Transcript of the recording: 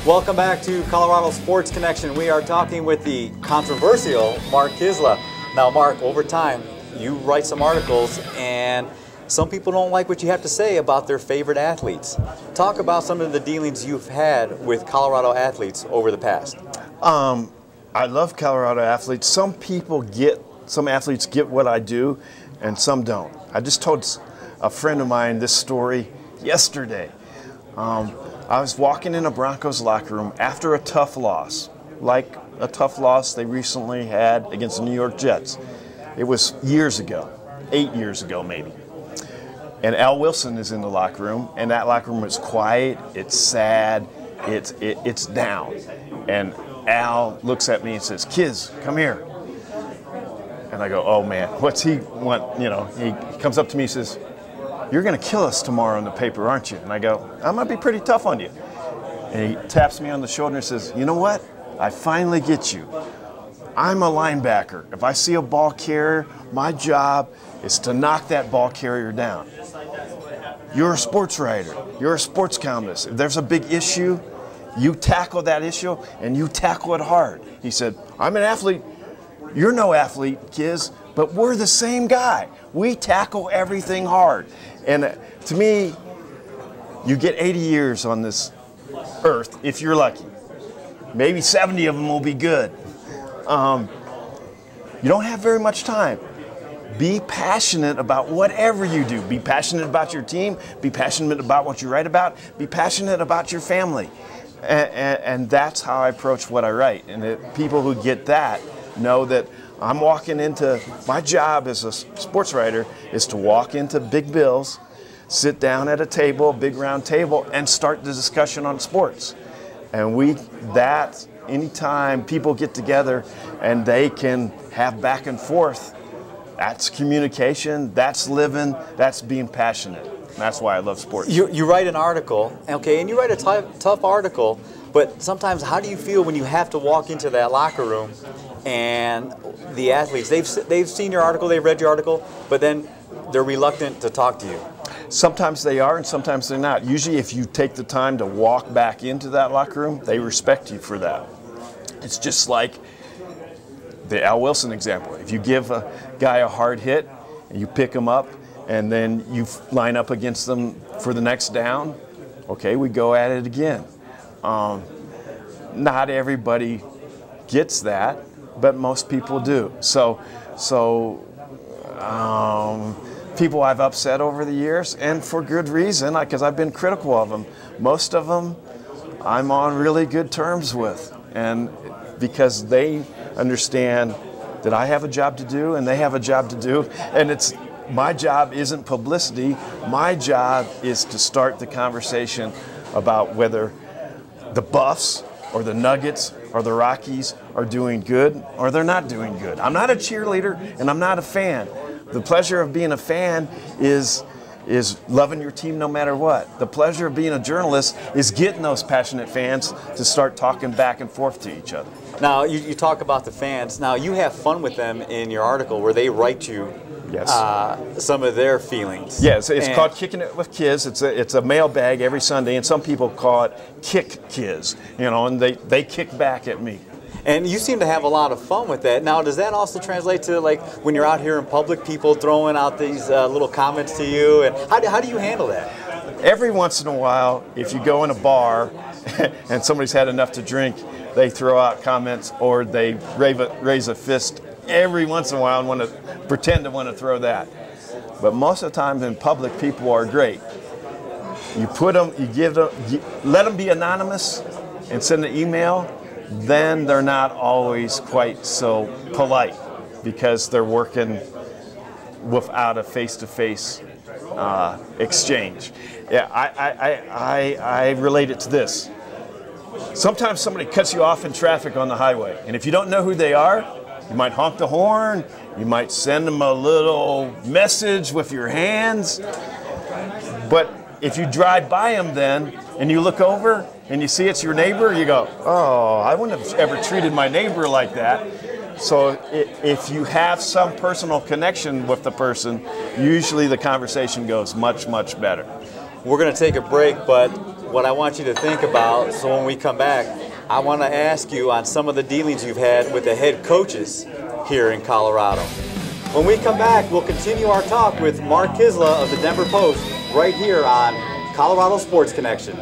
Welcome back to Colorado Sports Connection. We are talking with the controversial Mark Kiszla. Now, Mark, over time, you write some articles, and some people don't like what you have to say about their favorite athletes. Talk about some of the dealings you've had with Colorado athletes over the past. I love Colorado athletes. Some athletes get what I do, and some don't. I just told a friend of mine this story yesterday. I was walking in a Broncos locker room after a tough loss, like a tough loss they recently had against the New York Jets. It was years ago, 8 years ago maybe. And Al Wilson is in the locker room, and that locker room is quiet, it's sad, it's down. And Al looks at me and says, "Kiz, come here." And I go, "Oh man, what's he want?" You know, he comes up to me and says, "You're going to kill us tomorrow in the paper, aren't you?" And I go, "I'm going to be pretty tough on you." And he taps me on the shoulder and says, "You know what? I finally get you. I'm a linebacker. If I see a ball carrier, my job is to knock that ball carrier down. You're a sports writer. You're a sports columnist. If there's a big issue, you tackle that issue, and you tackle it hard." He said, "I'm an athlete. You're no athlete, Kiz, but we're the same guy. We tackle everything hard." And to me, you get 80 years on this earth if you're lucky. Maybe 70 of them will be good. You don't have very much time. Be passionate about whatever you do. Be passionate about your team. Be passionate about what you write about. Be passionate about your family. And that's how I approach what I write. And people who get that know that I'm walking into, my job as a sports writer is to walk into Big Bill's, sit down at a table, a big round table, and start the discussion on sports. And anytime people get together and they can have back and forth, that's communication, that's living, that's being passionate. And that's why I love sports. You write an article, okay, and you write a tough article, but sometimes how do you feel when you have to walk into that locker room and the athletes, they've seen your article, they've read your article, but then they're reluctant to talk to you? Sometimes they are and sometimes they're not. Usually if you take the time to walk back into that locker room, they respect you for that. It's just like the Al Wilson example. If you give a guy a hard hit and you pick him up and then you line up against them for the next down, okay, we go at it again. Not everybody gets that, but most people do. So people I've upset over the years, and for good reason, because I've been critical of them. Most of them I'm on really good terms with, and because they understand that I have a job to do and they have a job to do, and my job isn't publicity. My job is to start the conversation about whether the Buffs or the Nuggets or the Rockies are doing good or they're not doing good. I'm not a cheerleader and I'm not a fan. The pleasure of being a fan is loving your team no matter what. The pleasure of being a journalist is getting those passionate fans to start talking back and forth to each other. Now, you talk about the fans. Now, you have fun with them in your article where they write you some of their feelings. Yes, it's called Kicking It with Kiz. It's a mailbag every Sunday, and some people call it Kick Kiz, and they kick back at me. And you seem to have a lot of fun with that. Now, does that also translate to, like, when you're out here in public, people throwing out these little comments to you? And how do you handle that? Every once in a while, if you go in a bar and somebody's had enough to drink, they throw out comments or they raise a fist every once in a while and want to pretend to want to throw that. But most of the time in public, people are great. You put them, let them be anonymous and send an email. Then they're not always quite so polite because they're working without a face-to-face exchange. Yeah, I relate it to this. Sometimes somebody cuts you off in traffic on the highway, and if you don't know who they are, you might honk the horn, you might send them a little message with your hands, but if you drive by them then and you look over and you see it's your neighbor, you go, "Oh, I wouldn't have ever treated my neighbor like that." So if you have some personal connection with the person, usually the conversation goes much, much better. We're going to take a break, but what I want you to think about, so when we come back, I want to ask you on some of the dealings you've had with the head coaches here in Colorado. When we come back, we'll continue our talk with Mark Kiszla of the Denver Post right here on Colorado Sports Connection.